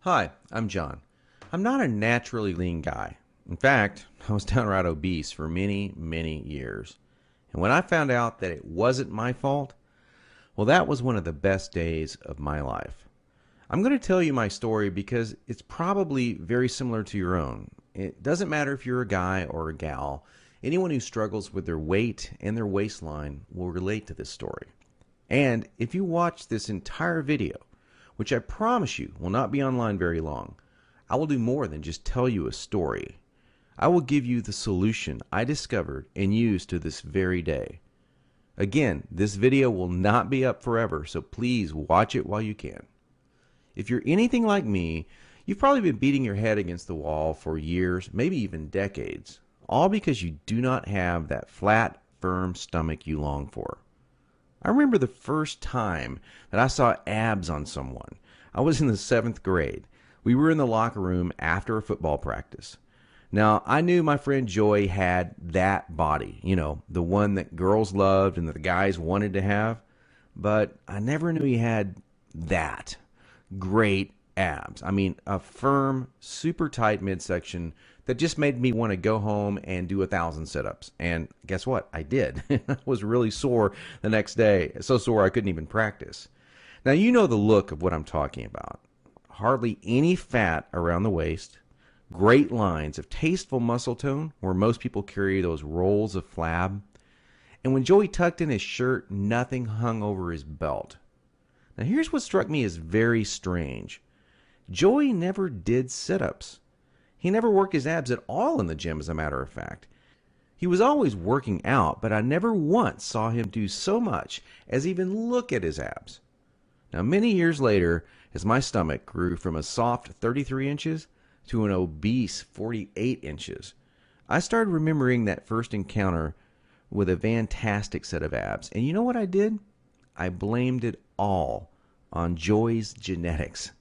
Hi, I'm John. I'm not a naturally lean guy. In fact, I was downright obese for many, many years. And when I found out that it wasn't my fault, well, that was one of the best days of my life. I'm going to tell you my story because it's probably very similar to your own. It doesn't matter if you're a guy or a gal, anyone who struggles with their weight and their waistline will relate to this story. And if you watch this entire video, which I promise you will not be online very long, I will do more than just tell you a story. I will give you the solution I discovered and use to this very day. Again, this video will not be up forever, so please watch it while you can. If you're anything like me, you've probably been beating your head against the wall for years, maybe even decades, all because you do not have that flat, firm stomach you long for. I remember the first time that I saw abs on someone. I was in the 7th grade. We were in the locker room after a football practice. Now, I knew my friend Joy had that body, the one that girls loved and that the guys wanted to have, but I never knew he had that great abs. I mean, a firm, super tight midsection that just made me want to go home and do 1,000 sit-ups. And guess what? I did. I was really sore the next day, so sore I couldn't even practice. Now, you know the look of what I'm talking about. Hardly any fat around the waist, great lines of tasteful muscle tone where most people carry those rolls of flab. And when Joey tucked in his shirt, nothing hung over his belt. Now, here's what struck me as very strange. Joey never did sit-ups. He never worked his abs at all in the gym, as a matter of fact. He was always working out, but I never once saw him do so much as even look at his abs. Now, many years later, as my stomach grew from a soft 33 inches to an obese 48 inches, I started remembering that first encounter with a fantastic set of abs. And you know what I did? I blamed it all on Joey's genetics.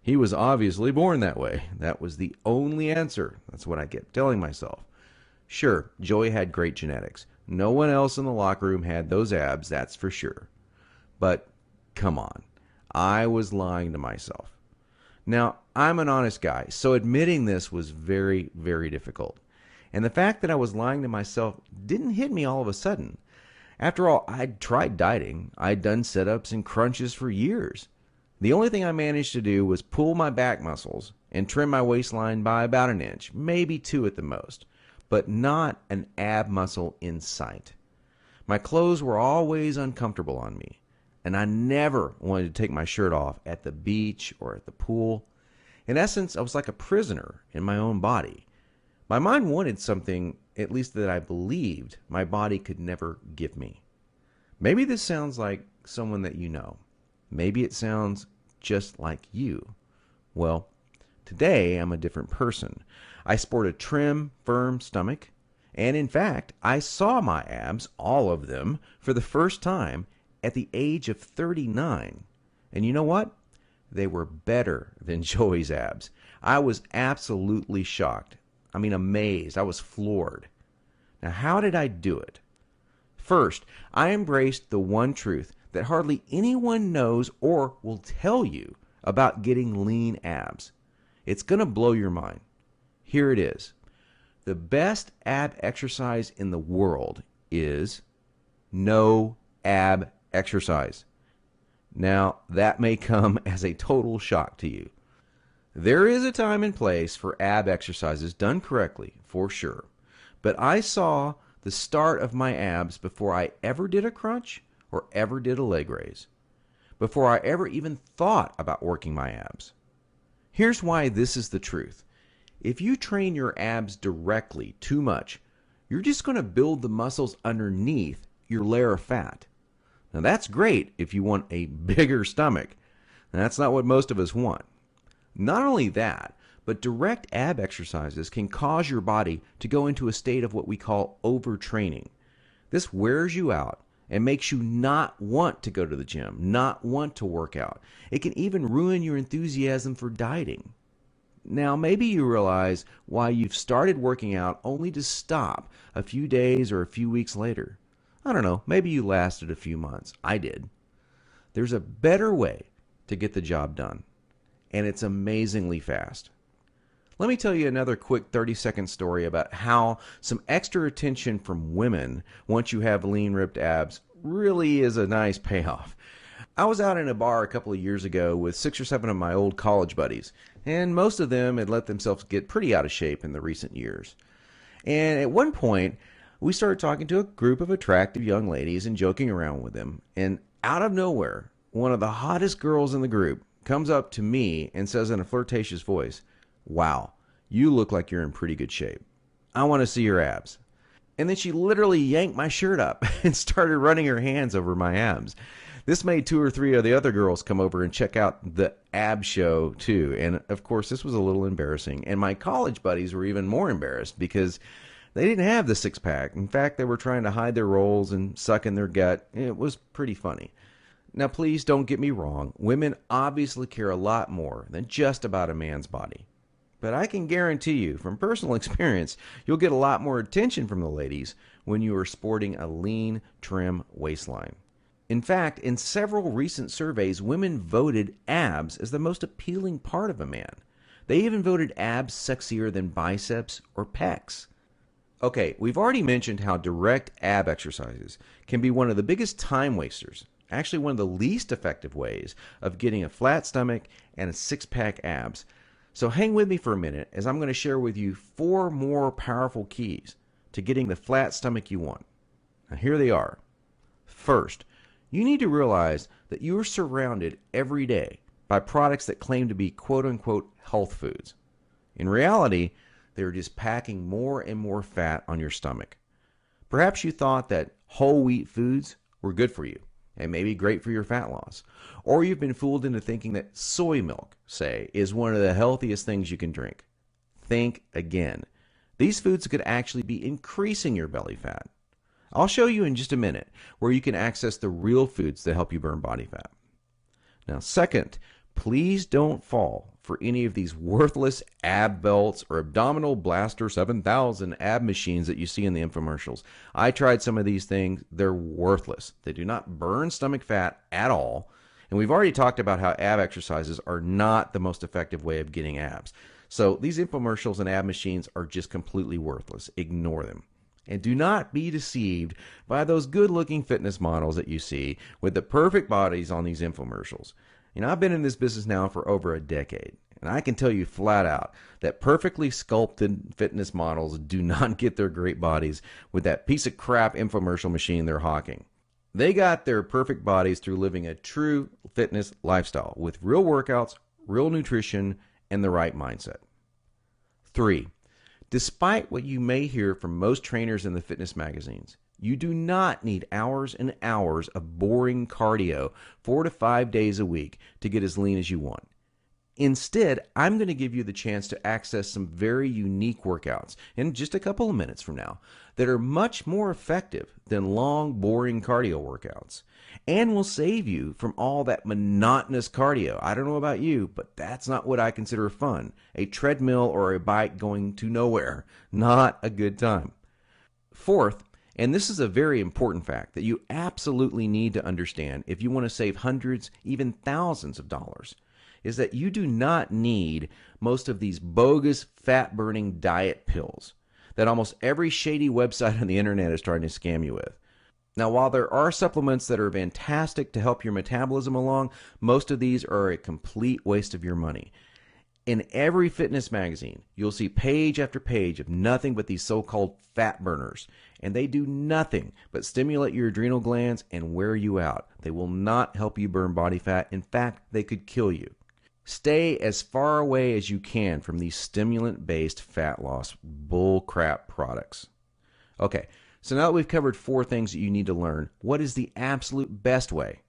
He was obviously born that way. That was the only answer. That's what I kept telling myself. Sure, Joey had great genetics. No one else in the locker room had those abs, that's for sure. But come on, I was lying to myself. Now, I'm an honest guy, so admitting this was very, very difficult. And the fact that I was lying to myself didn't hit me all of a sudden. After all, I'd tried dieting. I'd done sit-ups and crunches for years. The only thing I managed to do was pull my back muscles and trim my waistline by about an inch, maybe 2 at the most, but not an ab muscle in sight. My clothes were always uncomfortable on me, and I never wanted to take my shirt off at the beach or at the pool. In essence, I was like a prisoner in my own body. My mind wanted something, at least that I believed my body could never give me. Maybe this sounds like someone that you know. Maybe it sounds just like you. Well, today I'm a different person. I sport a trim, firm stomach, and in fact, I saw my abs, all of them, for the first time at the age of 39. And you know what? They were better than Joey's abs. I was absolutely shocked. I mean, amazed. I was floored. Now, how did I do it? First, I embraced the one truth that hardly anyone knows or will tell you about getting lean abs. It's going to blow your mind. Here it is. The best ab exercise in the world is no ab exercise. Now, that may come as a total shock to you. There is a time and place for ab exercises done correctly, for sure. But I saw the start of my abs before I ever did a crunch or ever did a leg raise, before I ever even thought about working my abs. Here's why this is the truth. If you train your abs directly too much, you're just going to build the muscles underneath your layer of fat. Now that's great if you want a bigger stomach. And that's not what most of us want. Not only that, but direct ab exercises can cause your body to go into a state of what we call overtraining. This wears you out and makes you not want to go to the gym, not want to work out. It can even ruin your enthusiasm for dieting. Now, maybe you realize why you've started working out only to stop a few days or a few weeks later. I don't know, maybe you lasted a few months. I did. There's a better way to get the job done. and it's amazingly fast. Let me tell you another quick 30-second story about how some extra attention from women once you have lean, ripped abs really is a nice payoff. I was out in a bar a couple of years ago with 6 or 7 of my old college buddies, and most of them had let themselves get pretty out of shape in the recent years. And at one point, we started talking to a group of attractive young ladies and joking around with them, and out of nowhere, one of the hottest girls in the group comes up to me and says in a flirtatious voice, "Wow, you look like you're in pretty good shape. I want to see your abs." And then she literally yanked my shirt up and started running her hands over my abs. This made 2 or 3 of the other girls come over and check out the ab show too. And of course, this was a little embarrassing. And my college buddies were even more embarrassed because they didn't have the six-pack. In fact, they were trying to hide their rolls and suck in their gut. It was pretty funny. Now, please don't get me wrong. Women obviously care a lot more than just about a man's body. But I can guarantee you, from personal experience, you'll get a lot more attention from the ladies when you are sporting a lean, trim waistline. In fact, in several recent surveys, women voted abs as the most appealing part of a man. They even voted abs sexier than biceps or pecs. Okay, we've already mentioned how direct ab exercises can be one of the biggest time wasters, actually one of the least effective ways of getting a flat stomach and a six-pack abs. So hang with me for a minute as I'm going to share with you 4 more powerful keys to getting the flat stomach you want. Now here they are. First, you need to realize that you are surrounded every day by products that claim to be quote-unquote health foods. In reality, they're just packing more and more fat on your stomach. Perhaps you thought that whole wheat foods were good for you and maybe great for your fat loss. Or you've been fooled into thinking that soy milk, say, is one of the healthiest things you can drink. Think again. These foods could actually be increasing your belly fat. I'll show you in just a minute where you can access the real foods that help you burn body fat. Now, second, please don't fall for any of these worthless ab belts or abdominal blaster 7000 ab machines that you see in the infomercials. I tried some of these things. They're worthless. They do not burn stomach fat at all. And we've already talked about how ab exercises are not the most effective way of getting abs. So these infomercials and ab machines are just completely worthless. Ignore them. And do not be deceived by those good-looking fitness models that you see with the perfect bodies on these infomercials. You know, I've been in this business now for over a decade, and I can tell you flat out that perfectly sculpted fitness models do not get their great bodies with that piece of crap infomercial machine they're hawking. They got their perfect bodies through living a true fitness lifestyle with real workouts, real nutrition, and the right mindset. 3. Despite what you may hear from most trainers in the fitness magazines, you do not need hours and hours of boring cardio 4 to 5 days a week to get as lean as you want. Instead, I'm going to give you the chance to access some very unique workouts in just a couple of minutes from now that are much more effective than long, boring cardio workouts and will save you from all that monotonous cardio. I don't know about you, but that's not what I consider fun. A treadmill or a bike going to nowhere. Not a good time. Fourth, and this is a very important fact that you absolutely need to understand if you want to save hundreds, even thousands of dollars, is that you do not need most of these bogus fat-burning diet pills that almost every shady website on the internet is trying to scam you with. Now, while there are supplements that are fantastic to help your metabolism along, most of these are a complete waste of your money. In every fitness magazine, you'll see page after page of nothing but these so-called fat burners, and they do nothing but stimulate your adrenal glands and wear you out. They will not help you burn body fat. In fact, they could kill you. Stay as far away as you can from these stimulant-based fat loss bullcrap products. Okay, so now that we've covered 4 things that you need to learn, what is the absolute best way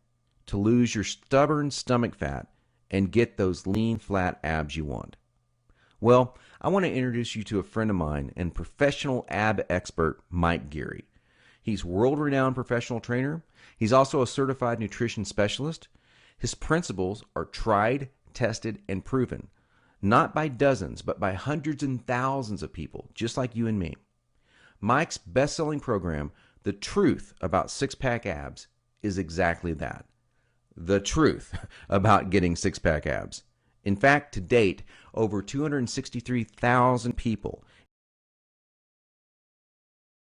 to lose your stubborn stomach fat and get those lean, flat abs you want? Well, I want to introduce you to a friend of mine and professional ab expert, Mike Geary. He's a world-renowned professional trainer. He's also a certified nutrition specialist. His principles are tried, tested, and proven, not by dozens, but by hundreds and thousands of people, just like you and me. Mike's best-selling program, The Truth About Six-Pack Abs, is exactly that. The truth about getting six-pack abs. In fact, to date, over 263,000 people